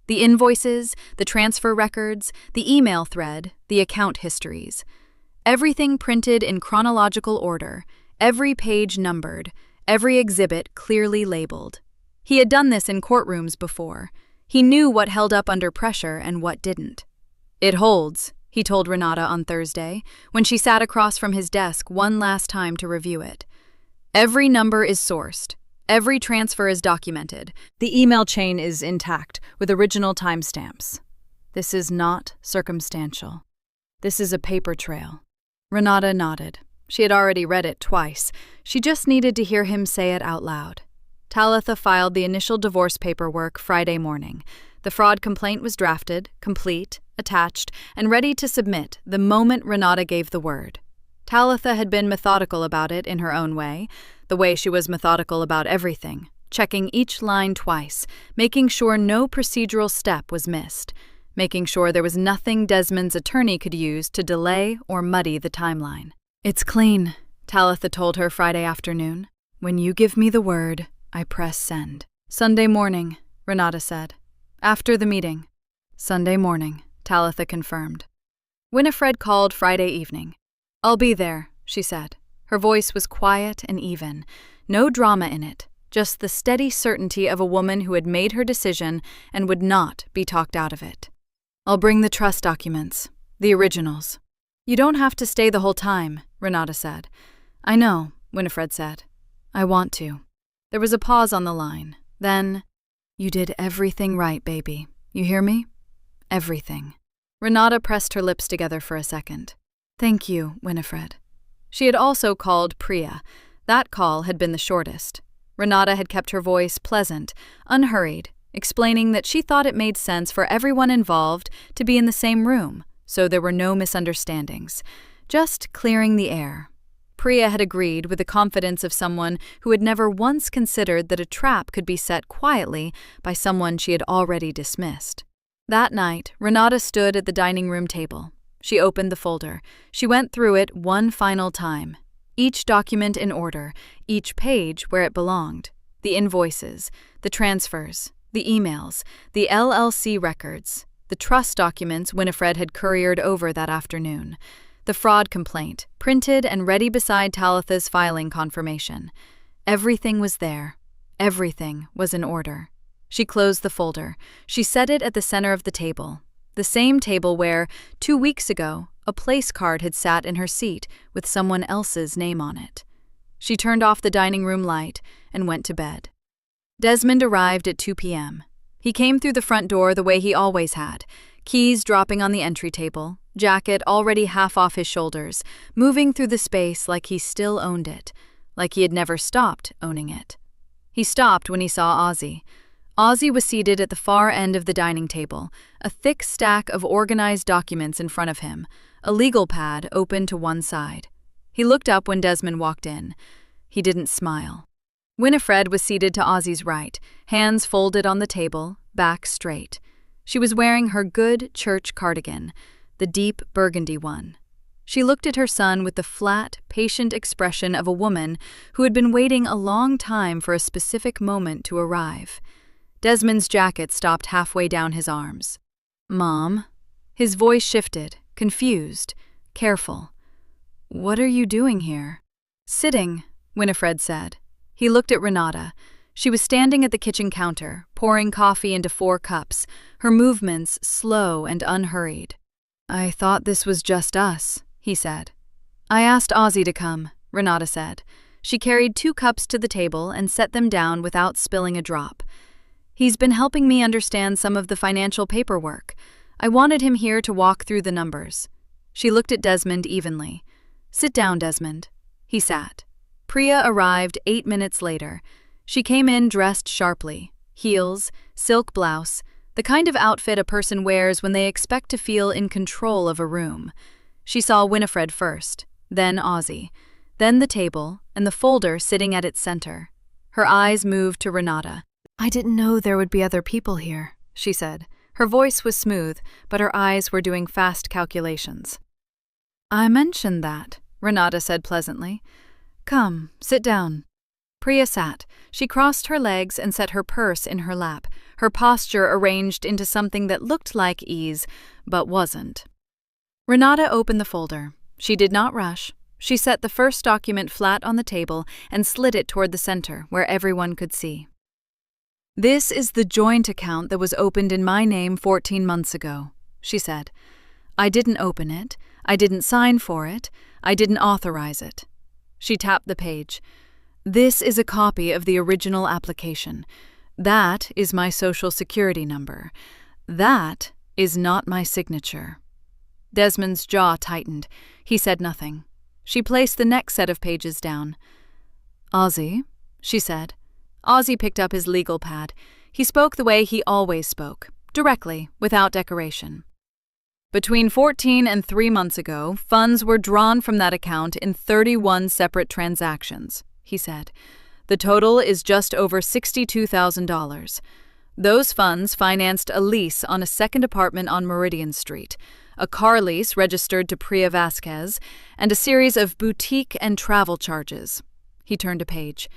The invoices, the transfer records, the email thread, the account histories. Everything printed in chronological order, every page numbered, every exhibit clearly labeled. He had done this in courtrooms before. He knew what held up under pressure and what didn't. "It holds," he told Renata on Thursday, when she sat across from his desk one last time to review it. "Every number is sourced. Every transfer is documented. The email chain is intact, with original timestamps. This is not circumstantial. This is a paper trail. Renata nodded. She had already read it twice. She just needed to hear him say it out loud. Talitha filed the initial divorce paperwork Friday morning. The fraud complaint was drafted, complete, attached, and ready to submit the moment Renata gave the word. Talitha had been methodical about it in her own way, the way she was methodical about everything, checking each line twice, making sure no procedural step was missed, making sure there was nothing Desmond's attorney could use to delay or muddy the timeline. "It's clean," Talitha told her Friday afternoon. "When you give me the word, I press send." "Sunday morning," Renata said. "After the meeting." "Sunday morning," Talitha confirmed. Winifred called Friday evening. "I'll be there," she said. Her voice was quiet and even. No drama in it, just the steady certainty of a woman who had made her decision and would not be talked out of it. "I'll bring the trust documents, the originals." "You don't have to stay the whole time," Renata said. "I know," Winifred said. "I want to." There was a pause on the line. Then, "You did everything right, baby. You hear me? Everything." Renata pressed her lips together for a second. "Thank you, Winifred." She had also called Priya. That call had been the shortest. Renata had kept her voice pleasant, unhurried, explaining that she thought it made sense for everyone involved to be in the same room, so there were no misunderstandings. Just clearing the air. Priya had agreed with the confidence of someone who had never once considered that a trap could be set quietly by someone she had already dismissed. That night, Renata stood at the dining room table. She opened the folder. She went through it one final time. Each document in order, each page where it belonged. The invoices, the transfers, the emails, the LLC records, the trust documents Winifred had couriered over that afternoon, the fraud complaint, printed and ready beside Talitha's filing confirmation. Everything was there. Everything was in order. She closed the folder. She set it at the center of the table, the same table where, 2 weeks ago, a place card had sat in her seat with someone else's name on it. She turned off the dining room light and went to bed. Desmond arrived at 2 p.m. He came through the front door the way he always had, keys dropping on the entry table, jacket already half off his shoulders, moving through the space like he still owned it, like he had never stopped owning it. He stopped when he saw Ozzy. Ozzy was seated at the far end of the dining table, a thick stack of organized documents in front of him, a legal pad open to one side. He looked up when Desmond walked in. He didn't smile. Winifred was seated to Ozzy's right, hands folded on the table, back straight. She was wearing her good church cardigan, the deep burgundy one. She looked at her son with the flat, patient expression of a woman who had been waiting a long time for a specific moment to arrive. Desmond's jacket stopped halfway down his arms. "Mom?" His voice shifted, confused, careful. "What are you doing here?" "Sitting," Winifred said. He looked at Renata. She was standing at the kitchen counter, pouring coffee into 4 cups, her movements slow and unhurried. "I thought this was just us," he said. "I asked Ozzy to come," Renata said. She carried 2 cups to the table and set them down without spilling a drop. "He's been helping me understand some of the financial paperwork. I wanted him here to walk through the numbers." She looked at Desmond evenly. "Sit down, Desmond." He sat. Priya arrived 8 minutes later. She came in dressed sharply, heels, silk blouse, the kind of outfit a person wears when they expect to feel in control of a room. She saw Winifred first, then Ozzy, then the table and the folder sitting at its center. Her eyes moved to Renata. "I didn't know there would be other people here," she said. Her voice was smooth, but her eyes were doing fast calculations. "I mentioned that," Renata said pleasantly. "Come, sit down." Priya sat. She crossed her legs and set her purse in her lap, her posture arranged into something that looked like ease, but wasn't. Renata opened the folder. She did not rush. She set the first document flat on the table and slid it toward the center, where everyone could see. "This is the joint account that was opened in my name 14 months ago," she said. "I didn't open it. I didn't sign for it. I didn't authorize it." She tapped the page. "This is a copy of the original application. That is my Social Security number. That is not my signature." Desmond's jaw tightened. He said nothing. She placed the next set of pages down. "Ozzy," she said. Ozzy picked up his legal pad. He spoke the way he always spoke, directly, without decoration. "Between 14 and 3 months ago, funds were drawn from that account in 31 separate transactions," he said. "The total is just over $62,000. Those funds financed a lease on a second apartment on Meridian Street, a car lease registered to Priya Vasquez, and a series of boutique and travel charges." He turned a page.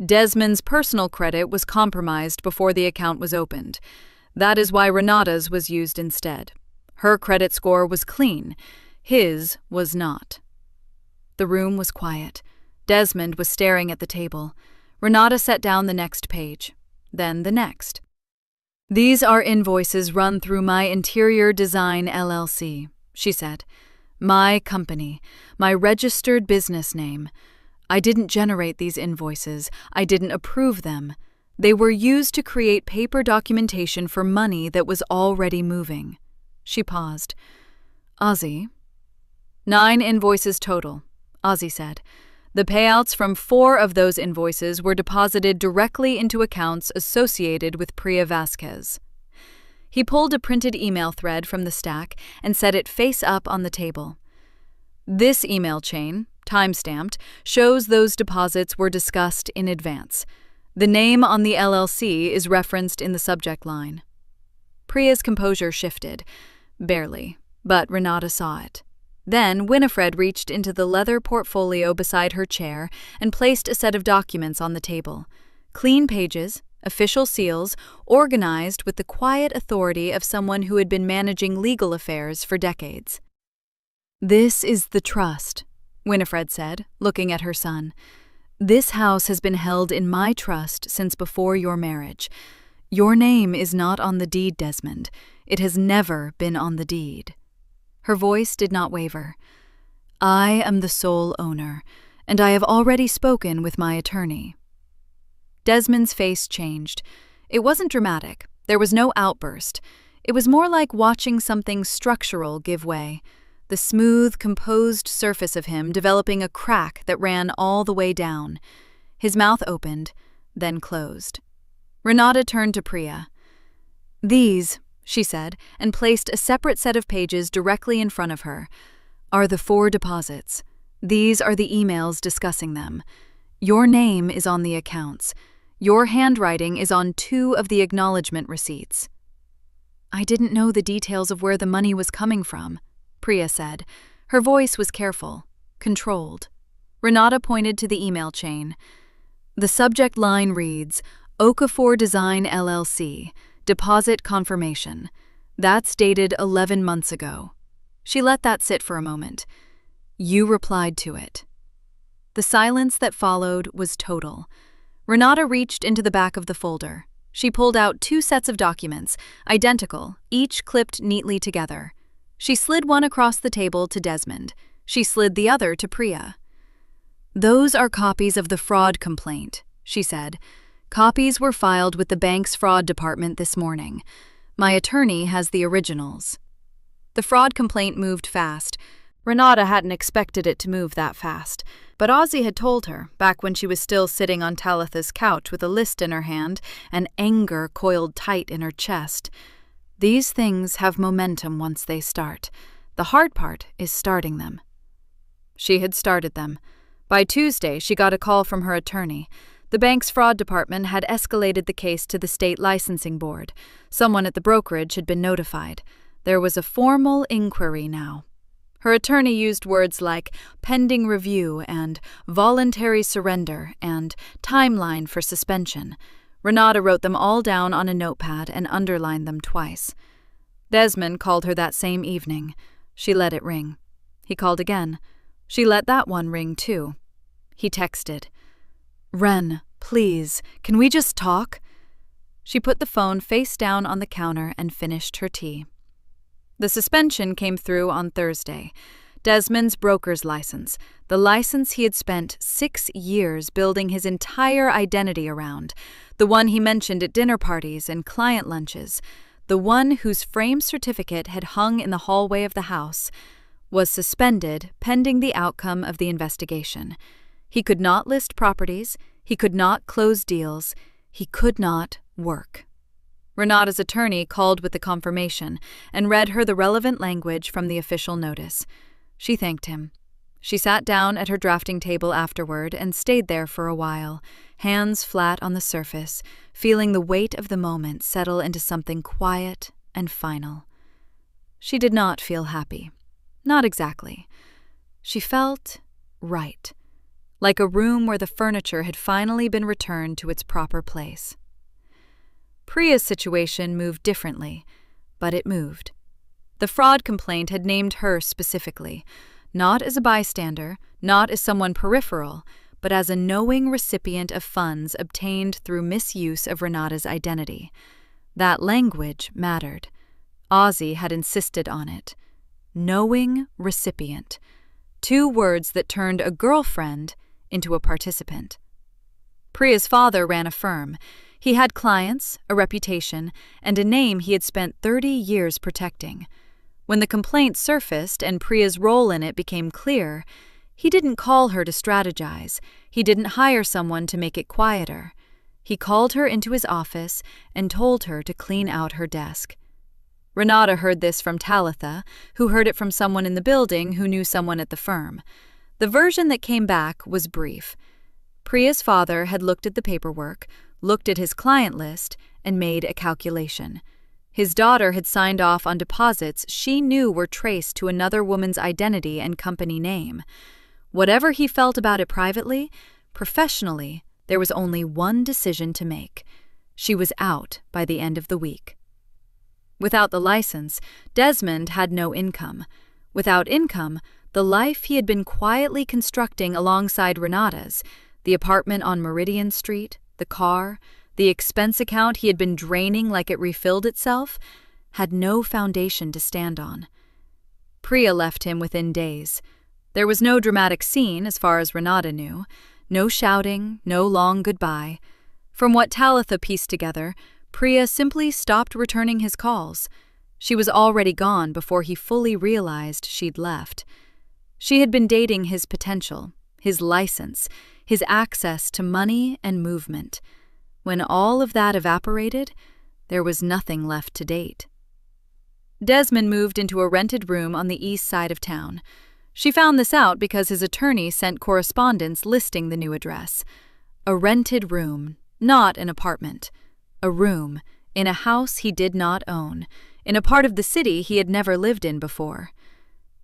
"Desmond's personal credit was compromised before the account was opened. That is why Renata's was used instead. Her credit score was clean. His was not." The room was quiet. Desmond was staring at the table. Renata set down the next page, then the next. "These are invoices run through my Interior Design LLC," she said. "My company, my registered business name. I didn't generate these invoices. I didn't approve them. They were used to create paper documentation for money that was already moving." She paused. "Ozzy?" "9 invoices total," Ozzy said. "The payouts from 4 of those invoices were deposited directly into accounts associated with Priya Vasquez." He pulled a printed email thread from the stack and set it face up on the table. "This email chain, time-stamped, shows those deposits were discussed in advance. The name on the LLC is referenced in the subject line." Priya's composure shifted. Barely, but Renata saw it. Then Winifred reached into the leather portfolio beside her chair and placed a set of documents on the table. Clean pages, official seals, organized with the quiet authority of someone who had been managing legal affairs for decades. "This is the trust," Winifred said, looking at her son. "This house has been held in my trust since before your marriage. Your name is not on the deed, Desmond. It has never been on the deed." Her voice did not waver. "I am the sole owner, and I have already spoken with my attorney." Desmond's face changed. It wasn't dramatic. There was no outburst. It was more like watching something structural give way, the smooth, composed surface of him developing a crack that ran all the way down. His mouth opened, then closed. Renata turned to Priya. "These," she said, and placed a separate set of pages directly in front of her, "are the 4 deposits. These are the emails discussing them. Your name is on the accounts. Your handwriting is on 2 of the acknowledgement receipts." "I didn't know the details of where the money was coming from," Priya said. Her voice was careful, controlled. Renata pointed to the email chain. "The subject line reads, Okafor Design LLC, Deposit Confirmation. That's dated 11 months ago." She let that sit for a moment. "You replied to it." The silence that followed was total. Renata reached into the back of the folder. She pulled out 2 sets of documents, identical, each clipped neatly together. She slid one across the table to Desmond. She slid the other to Priya. "Those are copies of the fraud complaint," she said. "Copies were filed with the bank's fraud department this morning. My attorney has the originals." The fraud complaint moved fast. Renata hadn't expected it to move that fast, but Ozzy had told her, back when she was still sitting on Talitha's couch with a list in her hand and anger coiled tight in her chest. These things have momentum once they start. The hard part is starting them. She had started them. By Tuesday, she got a call from her attorney. The bank's fraud department had escalated the case to the state licensing board. Someone at the brokerage had been notified. There was a formal inquiry now. Her attorney used words like pending review and voluntary surrender and timeline for suspension. Renata wrote them all down on a notepad and underlined them twice. Desmond called her that same evening. She let it ring. He called again. She let that one ring too. He texted, "Ren, please, can we just talk?" She put the phone face down on the counter and finished her tea. The suspension came through on Thursday. Desmond's broker's license, the license he had spent 6 years building his entire identity around, the one he mentioned at dinner parties and client lunches, the one whose framed certificate had hung in the hallway of the house, was suspended pending the outcome of the investigation. He could not list properties, he could not close deals, he could not work. Renata's attorney called with the confirmation and read her the relevant language from the official notice. She thanked him. She sat down at her drafting table afterward and stayed there for a while, hands flat on the surface, feeling the weight of the moment settle into something quiet and final. She did not feel happy. Not exactly. She felt right, like a room where the furniture had finally been returned to its proper place. Priya's situation moved differently, but it moved. The fraud complaint had named her specifically, not as a bystander, not as someone peripheral, but as a knowing recipient of funds obtained through misuse of Renata's identity. That language mattered. Ozzy had insisted on it. Knowing recipient. 2 words that turned a girlfriend into a participant. Priya's father ran a firm. He had clients, a reputation, and a name he had spent 30 years protecting. When the complaint surfaced and Priya's role in it became clear, he didn't call her to strategize. He didn't hire someone to make it quieter. He called her into his office and told her to clean out her desk. Renata heard this from Talitha, who heard it from someone in the building who knew someone at the firm. The version that came back was brief. Priya's father had looked at the paperwork, looked at his client list, and made a calculation. His daughter had signed off on deposits she knew were traced to another woman's identity and company name. Whatever he felt about it privately, professionally, there was only one decision to make. She was out by the end of the week. Without the license, Desmond had no income. Without income, the life he had been quietly constructing alongside Renata's, the apartment on Meridian Street, the car, the expense account he had been draining like it refilled itself, had no foundation to stand on. Priya left him within days. There was no dramatic scene as far as Renata knew, no shouting, no long goodbye. From what Talitha pieced together, Priya simply stopped returning his calls. She was already gone before he fully realized she'd left. She had been dating his potential, his license, his access to money and movement. When all of that evaporated, there was nothing left to date. Desmond moved into a rented room on the east side of town. She found this out because his attorney sent correspondence listing the new address. A rented room, not an apartment. A room, in a house he did not own, in a part of the city he had never lived in before.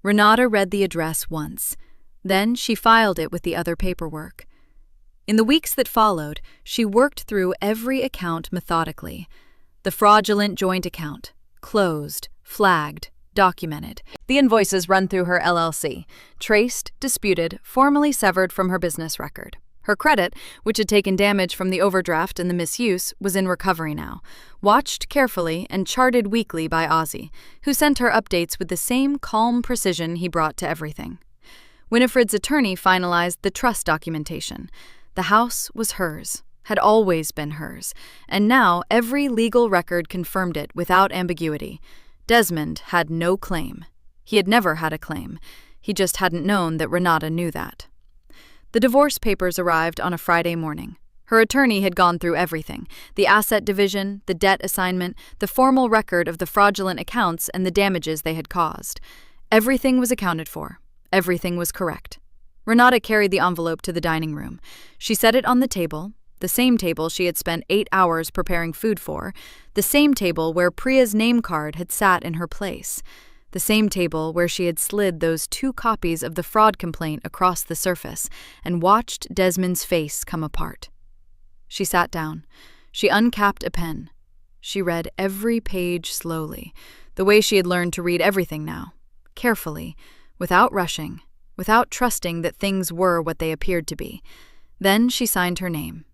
Renata read the address once. Then she filed it with the other paperwork. In the weeks that followed, she worked through every account methodically. The fraudulent joint account, closed, flagged, documented. The invoices run through her LLC, traced, disputed, formally severed from her business record. Her credit, which had taken damage from the overdraft and the misuse, was in recovery now, watched carefully and charted weekly by Ozzy, who sent her updates with the same calm precision he brought to everything. Winifred's attorney finalized the trust documentation. The house was hers, had always been hers, and now every legal record confirmed it without ambiguity. Desmond had no claim. He had never had a claim. He just hadn't known that Renata knew that. The divorce papers arrived on a Friday morning. Her attorney had gone through everything: the asset division, the debt assignment, the formal record of the fraudulent accounts and the damages they had caused. Everything was accounted for. Everything was correct. Renata carried the envelope to the dining room. She set it on the table, the same table she had spent 8 hours preparing food for, the same table where Priya's name card had sat in her place, the same table where she had slid those 2 copies of the fraud complaint across the surface and watched Desmond's face come apart. She sat down. She uncapped a pen. She read every page slowly, the way she had learned to read everything now, carefully, without rushing, without trusting that things were what they appeared to be. Then she signed her name.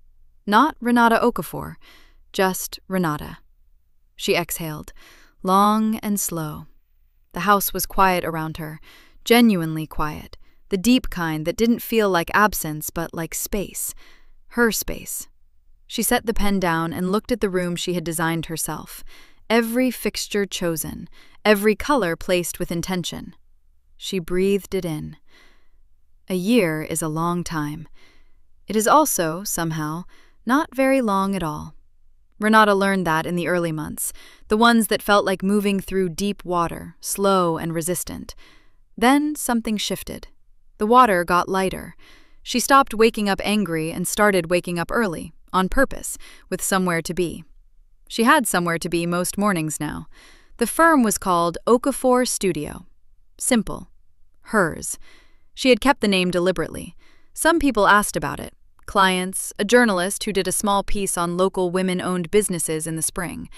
Not Renata Okafor, just Renata. She exhaled, long and slow. The house was quiet around her, genuinely quiet, the deep kind that didn't feel like absence but like space, her space. She set the pen down and looked at the room she had designed herself. every fixture chosen, every color placed with intention. She breathed it in. A year is a long time. It is also, somehow, not very long at all. Renata learned that in the early months, the ones that felt like moving through deep water, slow and resistant. Then something shifted. The water got lighter. She stopped waking up angry and started waking up early, on purpose, with somewhere to be. She had somewhere to be most mornings now. The firm was called Okafor Studio. Simple. Hers. She had kept the name deliberately. Some people asked about it. Clients, a journalist who did a small piece on local women-owned businesses in the spring.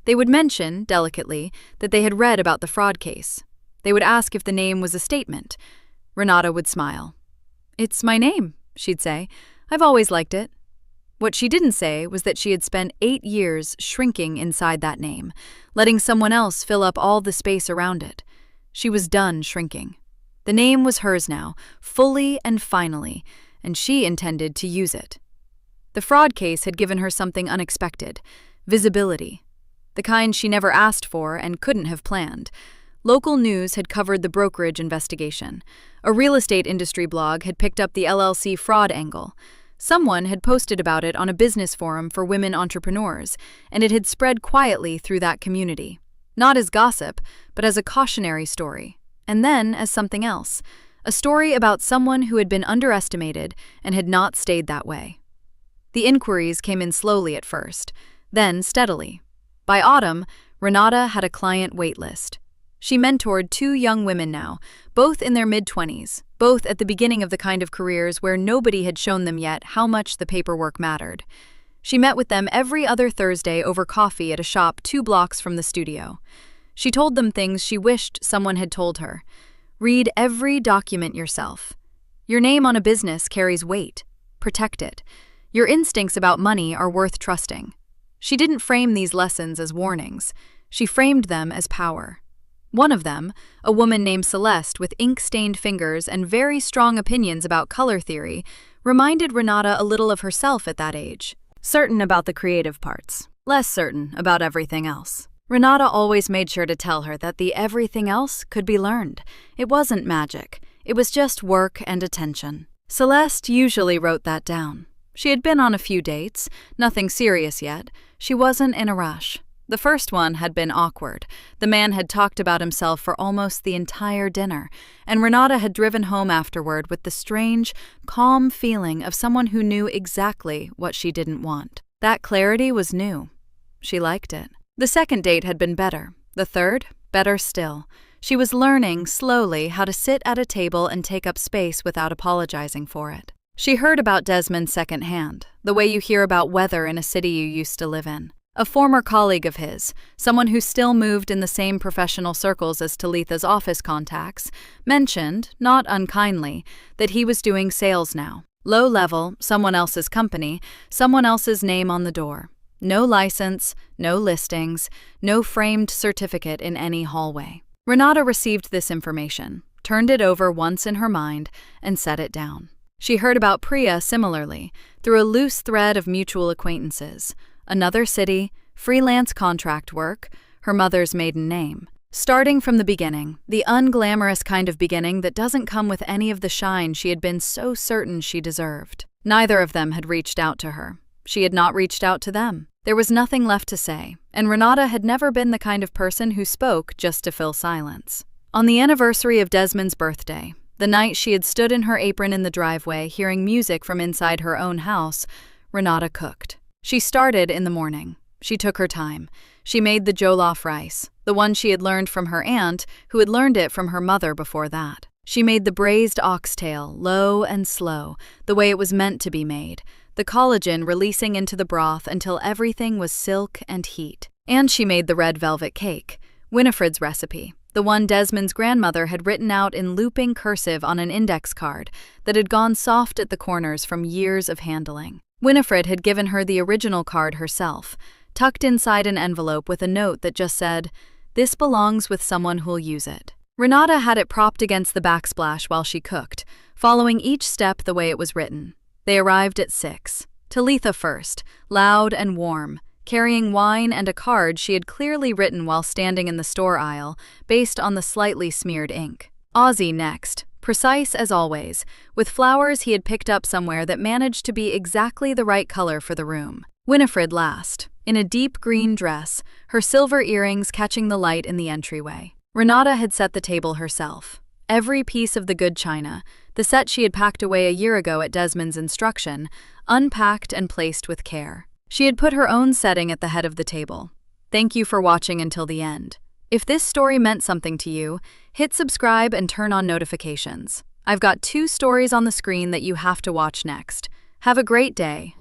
They would mention, delicately, that they had read about the fraud case. They would ask if the name was a statement. Renata would smile. "It's my name," she'd say. "I've always liked it." What she didn't say was that she had spent 8 years shrinking inside that name, letting someone else fill up all the space around it. She was done shrinking. The name was hers now, fully and finally, and she intended to use it. The fraud case had given her something unexpected, visibility, the kind she never asked for and couldn't have planned. Local news had covered the brokerage investigation. A real estate industry blog had picked up the LLC fraud angle. Someone had posted about it on a business forum for women entrepreneurs, and it had spread quietly through that community. Not as gossip, but as a cautionary story. And then as something else. A story about someone who had been underestimated and had not stayed that way. The inquiries came in slowly at first, then steadily. By autumn, Renata had a client wait list. She mentored 2 young women now, both in their mid-20s, both at the beginning of the kind of careers where nobody had shown them yet how much the paperwork mattered. She met with them every other Thursday over coffee at a shop 2 blocks from the studio. She told them things she wished someone had told her. Read every document yourself. Your name on a business carries weight. Protect it. Your instincts about money are worth trusting. She didn't frame these lessons as warnings. She framed them as power. One of them, a woman named Celeste with ink-stained fingers and very strong opinions about color theory, reminded Renata a little of herself at that age. Certain about the creative parts, less certain about everything else. Renata always made sure to tell her that the everything else could be learned. It wasn't magic. It was just work and attention. Celeste usually wrote that down. She had been on a few dates, nothing serious yet. She wasn't in a rush. The first one had been awkward. The man had talked about himself for almost the entire dinner, and Renata had driven home afterward with the strange, calm feeling of someone who knew exactly what she didn't want. That clarity was new. She liked it. The second date had been better. The third, better still. She was learning, slowly, how to sit at a table and take up space without apologizing for it. She heard about Desmond secondhand, the way you hear about weather in a city you used to live in. A former colleague of his, someone who still moved in the same professional circles as Talitha's office contacts, mentioned, not unkindly, that he was doing sales now. Low level, someone else's company, someone else's name on the door. No license, no listings, no framed certificate in any hallway. Renata received this information, turned it over once in her mind, and set it down. She heard about Priya similarly, through a loose thread of mutual acquaintances. Another city, freelance contract work, her mother's maiden name. Starting from the beginning, the unglamorous kind of beginning that doesn't come with any of the shine she had been so certain she deserved. Neither of them had reached out to her. She had not reached out to them. There was nothing left to say, and Renata had never been the kind of person who spoke just to fill silence. On the anniversary of Desmond's birthday, the night she had stood in her apron in the driveway hearing music from inside her own house, Renata cooked. She started in the morning. She took her time. She made the jollof rice, the one she had learned from her aunt, who had learned it from her mother before that. She made the braised oxtail, low and slow, the way it was meant to be made, the collagen releasing into the broth until everything was silk and heat. And she made the red velvet cake, Winifred's recipe, the one Desmond's grandmother had written out in looping cursive on an index card that had gone soft at the corners from years of handling. Winifred had given her the original card herself, tucked inside an envelope with a note that just said, "This belongs with someone who'll use it." Renata had it propped against the backsplash while she cooked, following each step the way it was written. They arrived at 6. Talitha first, loud and warm, carrying wine and a card she had clearly written while standing in the store aisle, based on the slightly smeared ink. Ozzy next, precise as always, with flowers he had picked up somewhere that managed to be exactly the right color for the room. Winifred last, in a deep green dress, her silver earrings catching the light in the entryway. Renata had set the table herself. Every piece of the good china, the set she had packed away a year ago at Desmond's instruction, unpacked and placed with care. She had put her own setting at the head of the table. Thank you for watching until the end. If this story meant something to you, hit subscribe and turn on notifications. I've got 2 stories on the screen that you have to watch next. Have a great day.